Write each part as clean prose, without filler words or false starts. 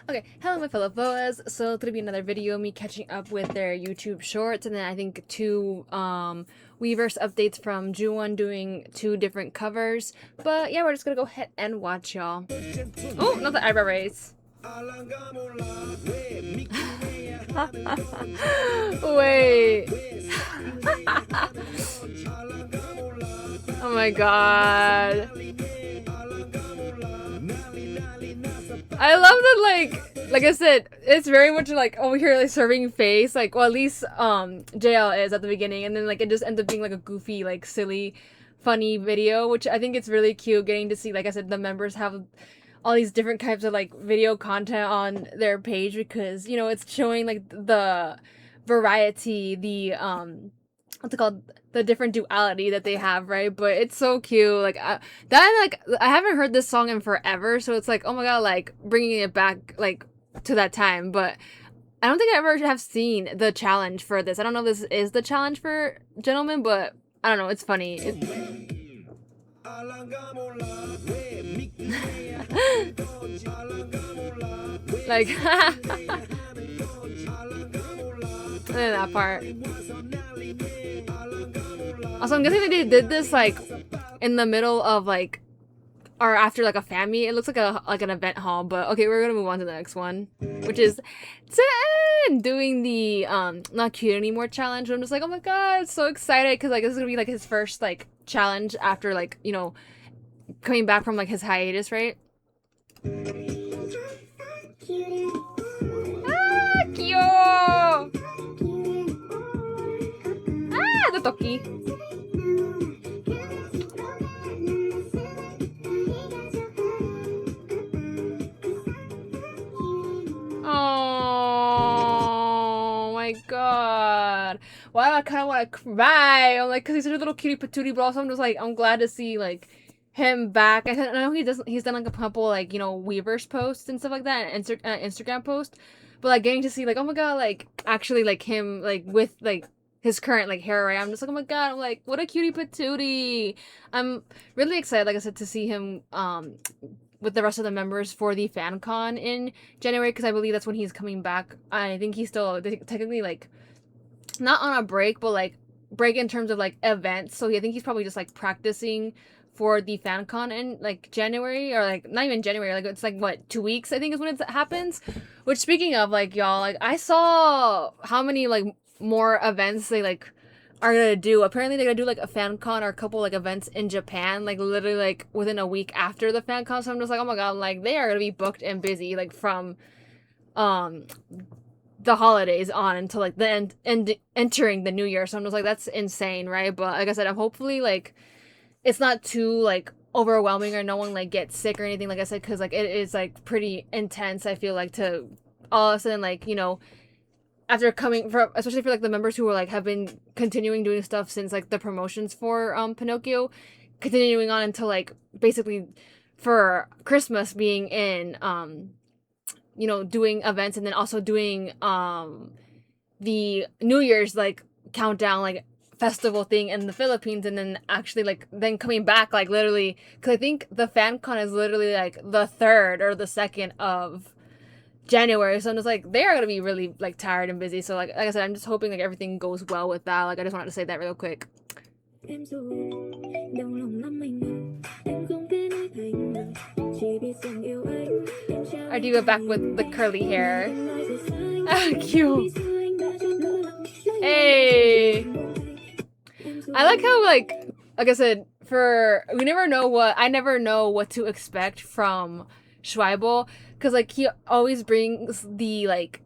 Okay, hello my fellow boas. So it's gonna be another video, me catching up with their YouTube shorts, and then I think two Weverse updates from Juwon doing two different covers. But yeah, we're just gonna go ahead and watch y'all. Oh, not the eyebrow raise. Wait. Oh my god. I love that, like I said, it's very much like over here, like serving face, like, well, at least JL is at the beginning, and then like it just ends up being like a goofy, like silly, funny video, which I think it's really cute getting to see. Like I said, the members have all these different types of like video content on their page because, you know, it's showing like the variety, the what's it called, the different duality that they have, right? But it's so cute. Like I haven't heard this song in forever, so it's like, oh my god, like bringing it back like to that time. But I don't think I ever have seen the challenge for this. I don't know if this is the challenge for gentlemen, but I don't know, it's funny. Like and then that part. Also, I'm guessing they did this like in the middle of like, or after like a fan meet. It looks like an event hall, but okay, we're gonna move on to the next one, which is doing the not cute anymore challenge. I'm just like, oh my god, so excited because like this is gonna be like his first like challenge after like, you know, coming back from like his hiatus, right? Ah, cute! Ah, the Toki. Oh my god. Why do I kind of want to cry? I'm like, because he's such a little cutie patootie, but also I'm just like, I'm glad to see like him back. I know he's done like a couple like, you know, Weverse posts and stuff like that, and Instagram post, but like getting to see like, oh my god, like actually like him like with like his current like hair, right? I'm just like, oh my god, I'm like, what a cutie patootie. I'm really excited, like I said, to see him with the rest of the members for the fan con in January, because I believe that's when he's coming back. I think he's still technically like not on a break, but like break in terms of like events. So I think he's probably just like practicing for the fan con in like January, or like not even January, like it's like what, 2 weeks I think is when it happens. Which, speaking of, like, y'all, like I saw how many like more events they like are gonna do. Apparently they're gonna do like a fan con or a couple like events in Japan, like literally like within a week after the fan con. So I'm just like, oh my god, like they are gonna be booked and busy like from the holidays on until like the end entering the new year. So I'm just like, that's insane, right? But like I said, I'm hopefully like it's not too like overwhelming or no one like gets sick or anything, like I said, because like it is like pretty intense, I feel like, to all of a sudden, like, you know, after coming from, especially for like the members who were like have been continuing doing stuff since like the promotions for Pinocchio, continuing on until like basically for Christmas being in you know, doing events, and then also doing the New Year's like countdown like festival thing in the Philippines, and then actually like then coming back like literally, because I think the fan con is literally like the 3rd or the 2nd of January. So I'm just like, they are gonna be really like tired and busy. So like I said, I'm just hoping like everything goes well with that. Like I just wanted to say that real quick. Our diva back with the curly hair. Ah, cute. Hey. I like how like I said, I never know what to expect from Schweibel, because like he always brings the like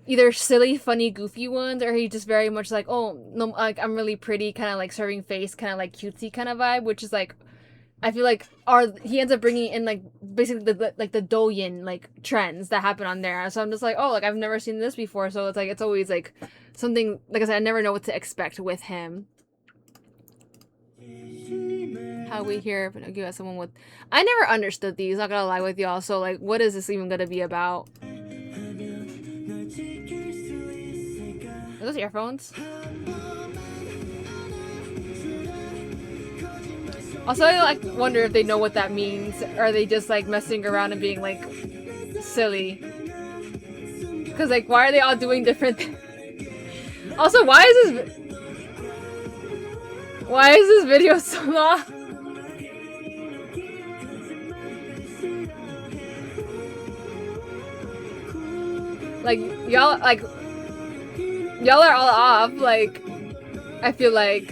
either silly, funny, goofy ones, or he just very much like, oh no, like I'm really pretty, kind of like serving face, kind of like cutesy kind of vibe, which is like, I feel like he ends up bringing in like basically the like the Douyin like trends that happen on there. So I'm just like, oh, like I've never seen this before. So it's like, it's always like something, like I said, I never know what to expect with him. How we hear Pinocchio as someone with, I never understood these, not gonna lie with y'all. So like, what is this even gonna be about? Are those earphones? Also, I like wonder if they know what that means. Or are they just like messing around and being like, silly. Cause like, why are they all doing different things? Also, why is this video so long? Like, y'all are all off, like, I feel like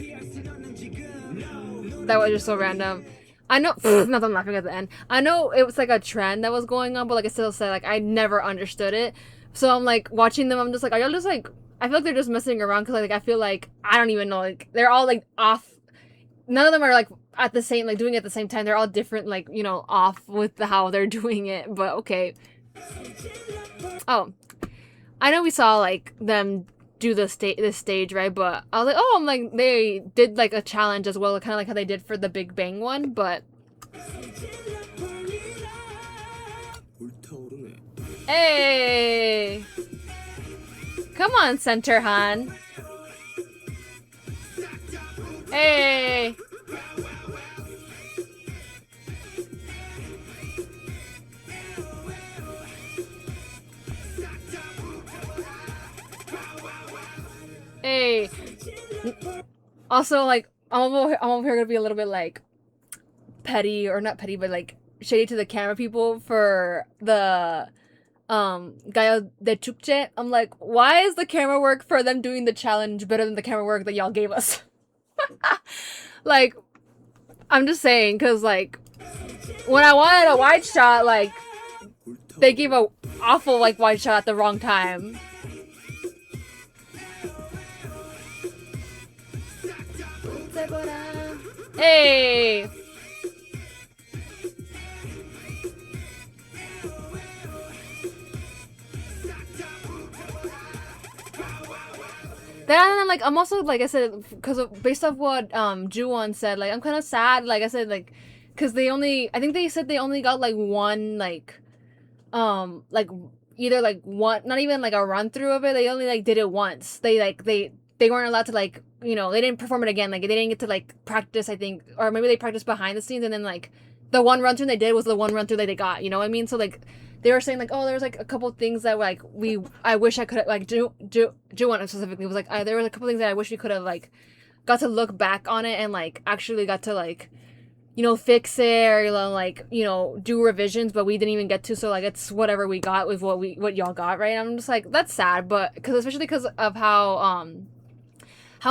that was just so random. I know, not that I'm laughing at the end. I know it was like a trend that was going on, but like I still said, like, I never understood it. So I'm like, watching them, I'm just like, are y'all just like, I feel like they're just messing around, because like, I feel like, I don't even know, like, they're all like off. None of them are like at the same, like doing it at the same time. They're all different, like, you know, off with how they're doing it, but okay. Oh. I know we saw like them do this stage, right? But I was like, oh, I'm like, they did like a challenge as well, kind of like how they did for the Big Bang one, but hey, come on, Center Han. Hey. Hey. Also, like, I'm over here gonna be a little bit like petty, or not petty, but like shady to the camera people for the DEC. I'm like, why is the camera work for them doing the challenge better than the camera work that y'all gave us? Like, I'm just saying, cause like when I wanted a wide shot, like they gave a awful like wide shot at the wrong time. Hey! Then I'm like, I'm also, like I said, because based off what Juwon said, like, I'm kind of sad, like I said, like, because I think they said they only got like one, like either like one, not even like a run through of it, they only like did it once. They weren't allowed to like, you know, they didn't perform it again, like they didn't get to like practice, I think, or maybe they practiced behind the scenes, and then like the one run through they did was the one run through that they got, you know what I mean? So like they were saying like, oh, there's like a couple things that like I wish I could have, like Juwon specifically was like, there was a couple things that I wish we could have like got to look back on it and like actually got to like, you know, fix it, or like, you know, do revisions, but we didn't even get to. So like it's whatever we got with what y'all got, right? And I'm just like, that's sad, but especially because of how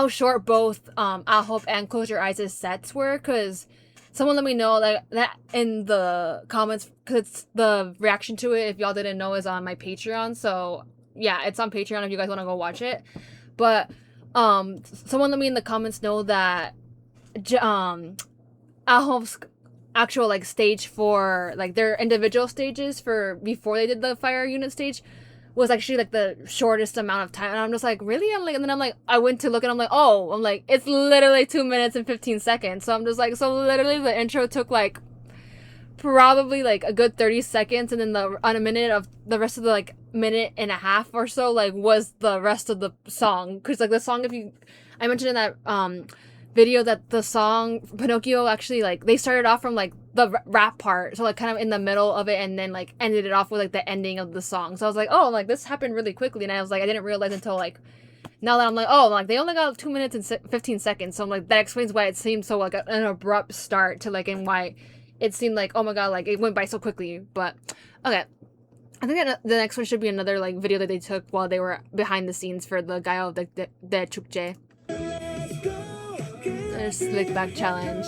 short both AHOF and Close Your Eyes' sets were, because someone let me know that in the comments, because the reaction to it, if y'all didn't know, is on my Patreon. So yeah, it's on Patreon if you guys want to go watch it. But someone let me in the comments know that AHOF's actual like stage for like their individual stages for before they did the fire unit stage was actually like the shortest amount of time. And I'm just like, really? I'm like, and then I'm like, I went to look and I'm like, it's literally 2 minutes and 15 seconds. So I'm just like, so literally the intro took like probably like a good 30 seconds, and then on a minute of the rest of the like minute and a half or so like was the rest of the song. Because like the song, I mentioned in that video that the song Pinocchio actually like they started off from like the rap part, so like kind of in the middle of it, and then like ended it off with like the ending of the song. So I was like, oh, like this happened really quickly, and I was like, I didn't realize until like now that I'm like, oh, like they only got 2 minutes and 15 seconds. So I'm like, that explains why it seemed so like an abrupt start to like, and why it seemed like, oh my god, like it went by so quickly. But okay, I think that the next one should be another like video that they took while they were behind the scenes for the guy of the Chukje. There's Slickback challenge.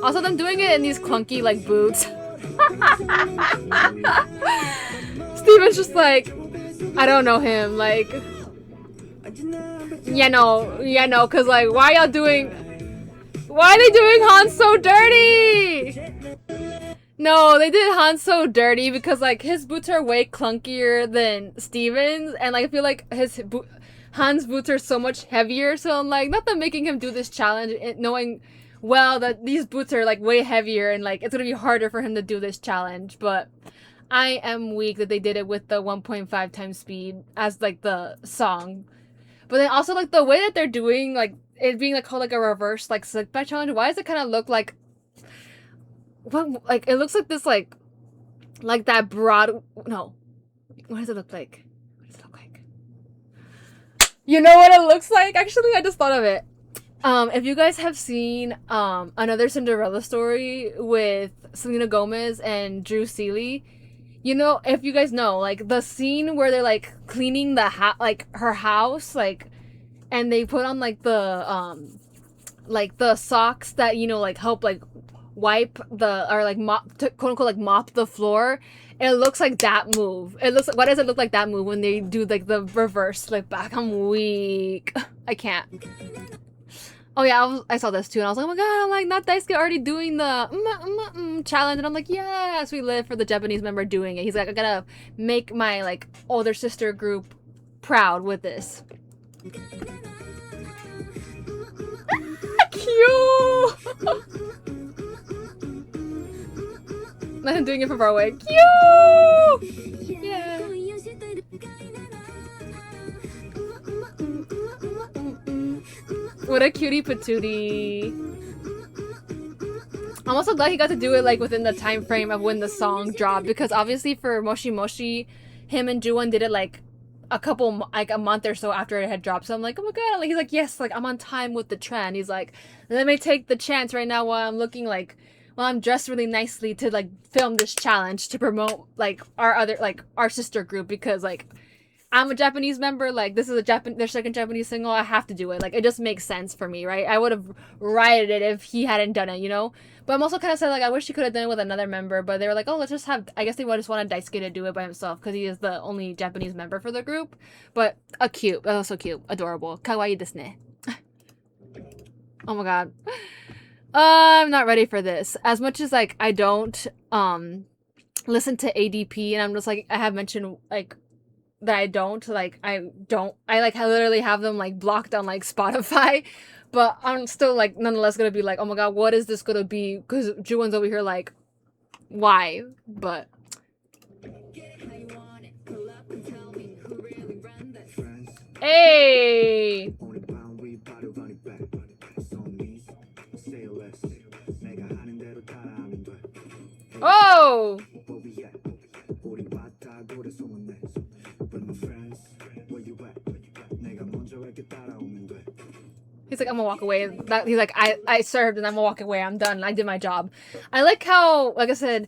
Also, them doing it in these clunky like boots. Steven's just like, I don't know him, like, no, cause like, why are they doing Han so dirty? No, they did Han so dirty because like his boots are way clunkier than Steven's, and like I feel like Han's boots are so much heavier. So I'm like, not that making him do this challenge, knowing well that these boots are like way heavier and like it's gonna be harder for him to do this challenge. But I am weak that they did it with the 1.5 times speed as like the song. But then also like the way that they're doing like it being like called like a reverse like Slickback challenge. Why does it kind of look like what? Like it looks like this like that broad. No, what does it look like? What does it look like? You know what it looks like? Actually, I just thought of it. If you guys have seen another Cinderella story with Selena Gomez and Drew Seeley, you know, if you guys know, like the scene where they're like cleaning the like her house, like, and they put on like the socks that, you know, like help like wipe the, or like mop, quote unquote, like mop the floor. It looks like that move. It looks, why does it look like that move when they do like the reverse slip back? I'm weak. I can't. Oh yeah, I saw this too, and I was like, oh my god, I'm like, not Daisuke already doing the challenge, and I'm like, yes, we live for the Japanese member doing it. He's like, I gotta make my like older sister group proud with this. Cute. Not him doing it from far away. Cute. Yeah. What a cutie patootie. I'm also glad he got to do it like within the time frame of when the song dropped, because obviously for Moshi Moshi, him and Juwon did it like a month or so after it had dropped. So I'm like, oh my god, like he's like, yes, like I'm on time with the trend. He's like, let me take the chance right now while I'm looking like, while I'm dressed really nicely to like film this challenge to promote like our other, like our sister group, because like I'm a Japanese member, like this is their second Japanese single, I have to do it. Like it just makes sense for me, right? I would have rioted it if he hadn't done it, you know? But I'm also kind of sad, like I wish he could have done it with another member, but they were like, oh, let's just have, I guess they just wanted Daisuke to do it by himself because he is the only Japanese member for the group. But cute, oh so cute, adorable, kawaii desu ne. Oh my god. I'm not ready for this. As much as like I don't listen to ADP, and I'm just like, I have mentioned like that I literally have them like blocked on like Spotify, but I'm still like nonetheless gonna be like, oh my god, what is this gonna be? Because Juwon's over here like, why? But hey, oh. He's like, I'm gonna walk away. He's like, I served and I'm gonna walk away. I'm done. I did my job. I like how, like I said,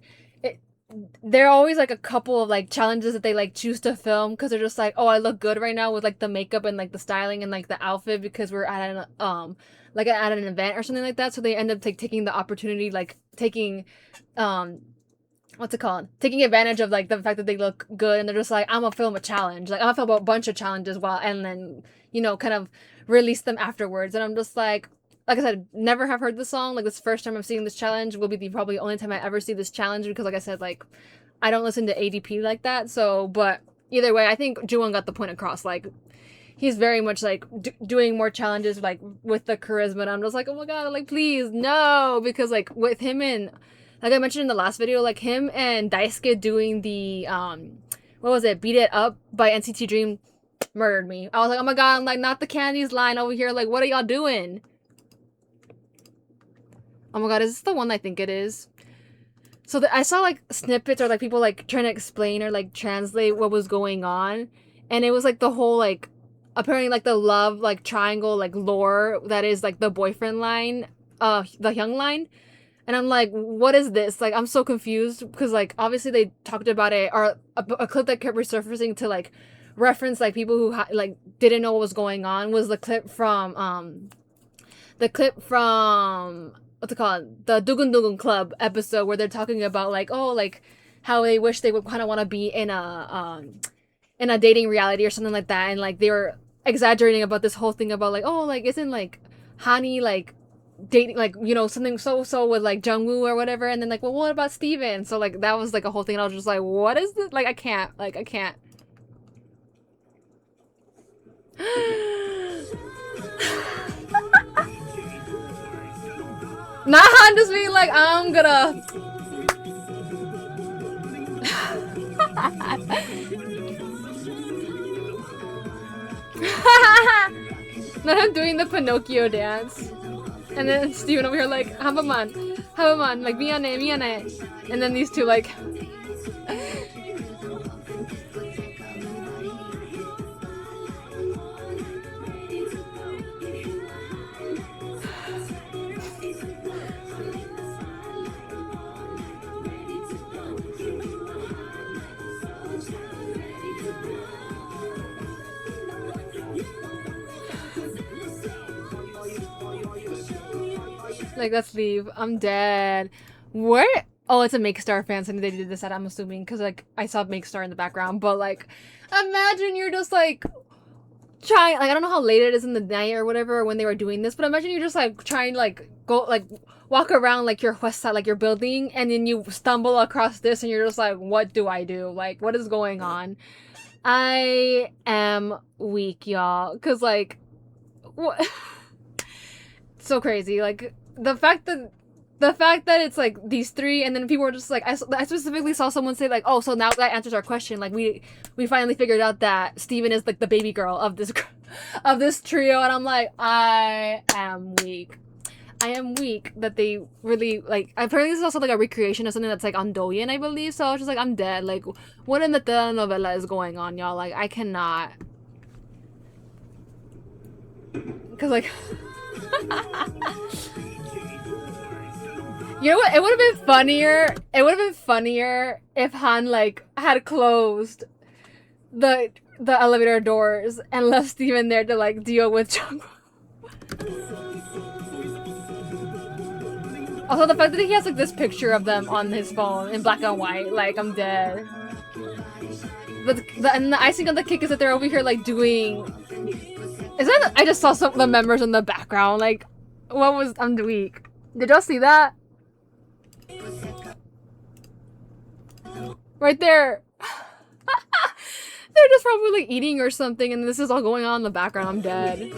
there are always like a couple of like challenges that they like choose to film because they're just like, oh, I look good right now with like the makeup and like the styling and like the outfit because we're at an like at an event or something like that. So they end up like taking the opportunity, like taking what's it called? Taking advantage of like the fact that they look good, and they're just like, I'm gonna film a challenge. Like I'm gonna film a bunch of challenges and then, you know, kind of release them afterwards. And I'm just like I said, never have heard the song. Like this first time I'm seeing this challenge will be the probably only time I ever see this challenge, because like I said, like I don't listen to ADP like that. So, but either way, I think Juwon got the point across. Like he's very much like doing more challenges like with the charisma, and I'm just like, oh my god, like please no, because like with him and like I mentioned in the last video, like him and Daisuke doing the what was it, Beat It Up by NCT Dream murdered me. I was like, oh my god, I'm like, not the Candies line over here, like what are y'all doing? Oh my god, is this the one I think it is? So I saw like snippets or like people like trying to explain or like translate what was going on, and it was like the whole like apparently like the love like triangle like lore that is like the boyfriend line, the Young line. And I'm like, what is this? Like, I'm so confused because, like, obviously they talked about it, or a clip that kept resurfacing to, like, reference, like, people who, like, didn't know what was going on was the clip from, what's it called? The Dugun Dugun Club episode where they're talking about, like, oh, like, how they wish they would kind of want to be in a dating reality or something like that. And, like, they were exaggerating about this whole thing about, like, oh, like, isn't, like, Hani, like, dating, like, you know, something so with like Jungwoo or whatever, and then like, well, what about Steven? So like that was like a whole thing, and I was just like, what is this? Like I can't. Nah, just being like, I'm gonna Not him doing the Pinocchio dance. And then Steven over here like, Habaman, like, miyane. And then these two like... Like, let's leave. I'm dead. Where? Oh, it's a Make Star fan, so they did this at, I'm assuming, because, like, I saw Make Star in the background, but, like, imagine you're just, like, trying, like, I don't know how late it is in the night or whatever, or when they were doing this, but imagine you're just, like, trying, like, go, like, walk around, like, your west side, like, your building, and then you stumble across this, and you're just like, what do I do? Like, what is going on? I am weak, y'all, because, like, what? So crazy, like, the fact that it's like these three, and then people were just like, I specifically saw someone say like, oh, so now that answers our question, like we finally figured out that Steven is like the baby girl of this trio, and I'm like, I am weak that they really, like, I've heard this is also like a recreation of something that's like on Douyin, I believe, so I was just like, I'm dead. Like, what in the telenovela is going on, y'all? Like, I cannot, because like you know what? It would have been funnier. It would have been funnier if Han like had closed the elevator doors and left Steven there to like deal with Jungkook. Also, the fact that he has like this picture of them on his phone in black and white, like, I'm dead. But and the icing on the cake is that they're over here like doing. Is that? I just saw some of the members in the background. Like, what was? I'm weak. Did y'all see that? Right there. They're just probably like eating or something, and this is all going on in the background. I'm dead.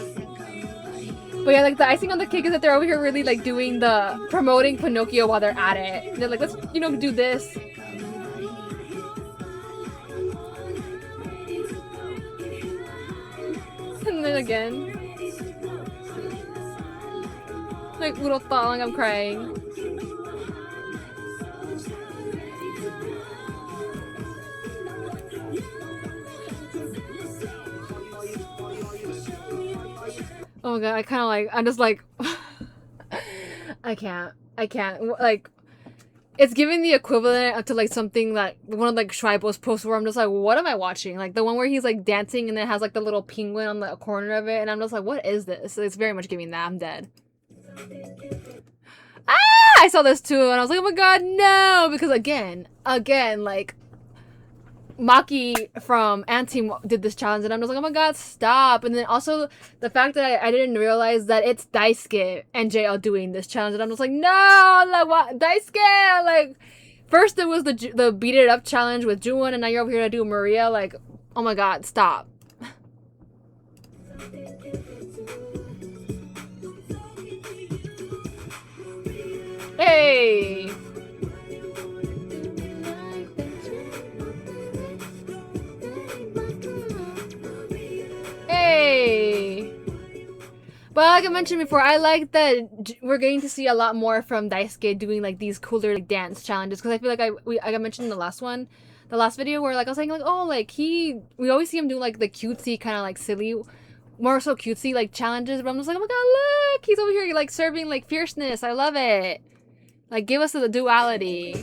But yeah, like the icing on the cake is that they're over here really like doing the promoting Pinocchio while they're at it. They're like, let's, you know, do this. And then again. Like, little thought, like I'm crying. Oh my god, I kind of like, I'm just like, I can't, like, it's giving the equivalent to like something that, one of like Schreibo's posts where I'm just like, what am I watching? Like the one where he's like dancing and then has like the little penguin on the corner of it, and I'm just like, what is this? It's very much giving that. I'm dead. Ah! I saw this too, and I was like, oh my god, no! Because again, like, Maki from Anti did this challenge, and I'm just like, oh my god, stop. And then also the fact that I didn't realize that it's Daisuke and JL doing this challenge, and I'm just like, no, like, what? Daisuke, like, first it was the beat it up challenge with Juwon, and now you're over here to do Maria. Like, oh my god, stop. Hey. Hey! But like I mentioned before, I like that we're getting to see a lot more from Daisuke doing like these cooler like dance challenges, because I feel like I mentioned in the last video where like I was saying like, oh, like we always see him do like the cutesy kind of like silly, more so cutesy like challenges, but I'm just like, oh my god, look, he's over here like serving like fierceness. I love it. Like, give us the duality.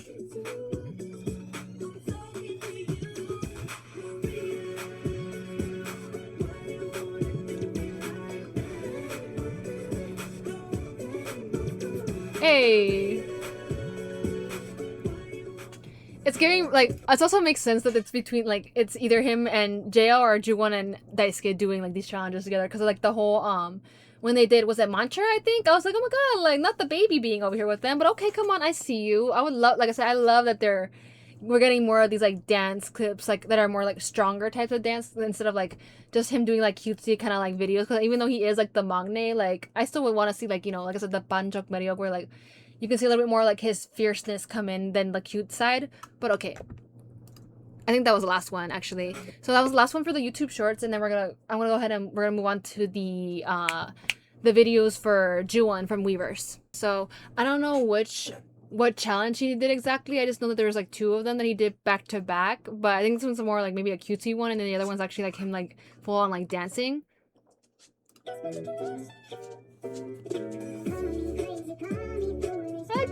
Hey. It's giving, like, it also makes sense that it's between, like, it's either him and JL or Juwon and Daisuke doing, like, these challenges together. Because, like, the whole, when they did, was it Mantra, I think? I was like, oh my god, like, not the baby being over here with them. But okay, come on, I see you. I would love, like I said, I love that we're getting more of these, like, dance clips, like, that are more, like, stronger types of dance instead of, like, just him doing, like, cutesy kind of, like, videos. Because even though he is, like, the magne, like, I still would want to see, like, you know, like I said, the banjok video where, like, you can see a little bit more, like, his fierceness come in than the cute side. But okay. I think that was the last one actually. So that was the last one for the YouTube shorts, and then I'm gonna go ahead and we're gonna move on to the videos for Juwon from Weverse. So I don't know what challenge he did exactly. I just know that there was like 2 of them that he did back to back. But I think this one's more like maybe a cutesy one, and then the other one's actually like him like full on like dancing.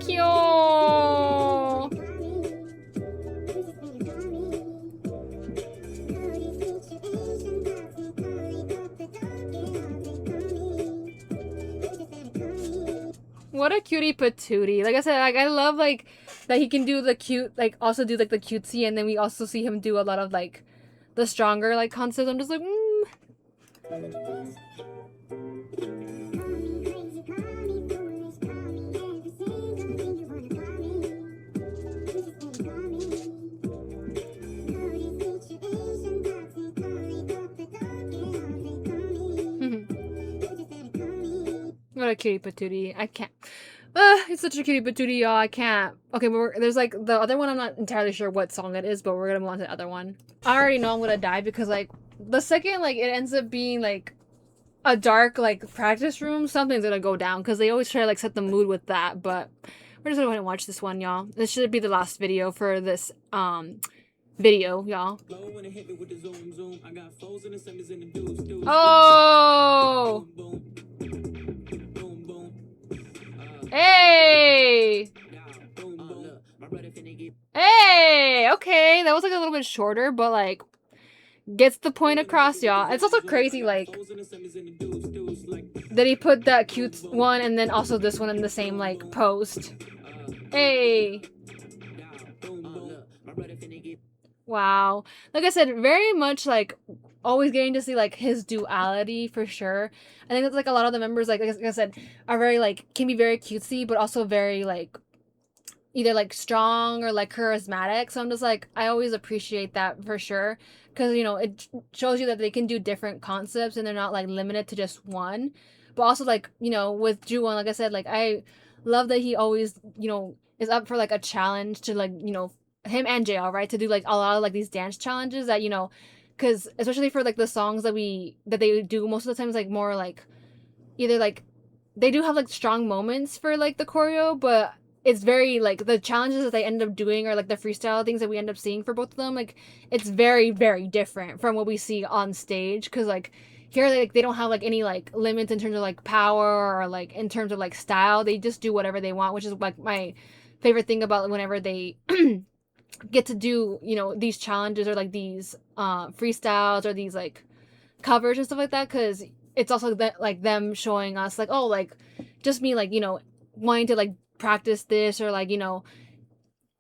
Cute. What a cutie patootie. Like I said, like I love like that he can do the cute, like also do like the cutesy, and then we also see him do a lot of like the stronger like concepts. I'm just like, What a cutie patootie. I can't. It's such a cutie patootie, y'all. I can't. Okay, but there's like the other one. I'm not entirely sure what song it is, but we're gonna move on to the other one. I already know I'm gonna die because like the second like it ends up being like a dark like practice room, something's gonna go down because they always try to like set the mood with that. But we're just gonna go ahead and watch this one, y'all. This should be the last video for this video, y'all. Oh. Hey! Hey! Okay, that was like a little bit shorter, but like gets the point across, y'all. It's also crazy, like that he put that cute one and then also this one in the same like post. Hey! Wow. Like I said, very much like always getting to see like his duality for sure. I think that's like a lot of the members like I said are very like can be very cutesy but also very like either like strong or like charismatic. So I'm just like I always appreciate that for sure because you know it shows you that they can do different concepts and they're not like limited to just one. But also like you know with Juwon, like I said, like I love that he always you know is up for like a challenge to like you know him and JL, right, to do like a lot of like these dance challenges that you know because especially for like the songs that they do most of the times like more like either like they do have like strong moments for like the choreo, but it's very like the challenges that they end up doing or like the freestyle things that we end up seeing for both of them, like it's very very different from what we see on stage because like here like they don't have like any like limits in terms of like power or like in terms of like style. They just do whatever they want, which is like my favorite thing about whenever they get to do you know these challenges or like these freestyles or these like covers and stuff like that because it's also that like them showing us like oh like just me like you know wanting to like practice this or like you know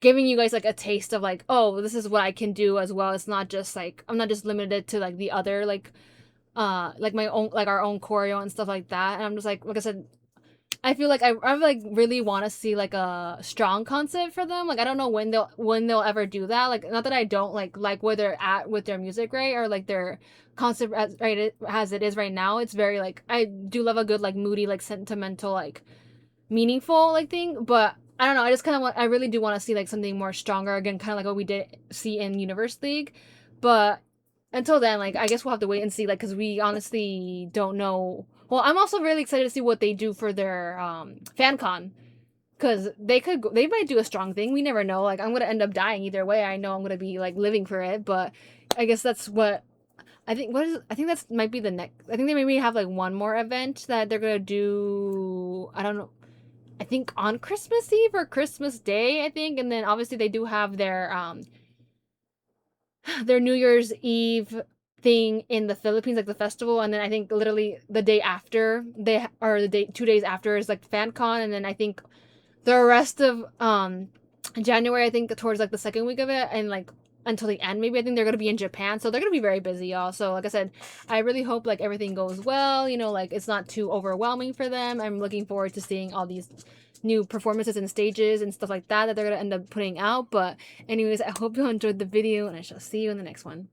giving you guys like a taste of like oh this is what I can do as well. It's not just like I'm not just limited to like the other like my own like our own choreo and stuff like that. And I'm just like I said I feel like I like really want to see like a strong concept for them. Like I don't know when they'll ever do that. Like not that I don't like where they're at with their music, right, or like their concept as it is right now. It's very like I do love a good like moody like sentimental like meaningful like thing. But I don't know. I just kind of want I really do want to see like something more stronger again, kind of like what we did see in Universe League. But until then, like I guess we'll have to wait and see. Like because we honestly don't know. Well, I'm also really excited to see what they do for their fan con because they might do a strong thing. We never know. Like I'm gonna end up dying either way. I know I'm gonna be like living for it, but I guess that's what I think. I think that's might be the next. I think they maybe have like one more event that they're gonna do. I don't know. I think on Christmas Eve or Christmas Day. I think, and then obviously they do have their New Year's Eve thing in the Philippines, like the festival, and then I think literally the day after or the day 2 days after is like FanCon, and then I think the rest of January, I think towards like the second week of it, and like until the end, maybe I think they're gonna be in Japan, so they're gonna be very busy, y'all. So like I said, I really hope like everything goes well. You know, like it's not too overwhelming for them. I'm looking forward to seeing all these new performances and stages and stuff like that they're gonna end up putting out. But anyways, I hope you enjoyed the video and I shall see you in the next one.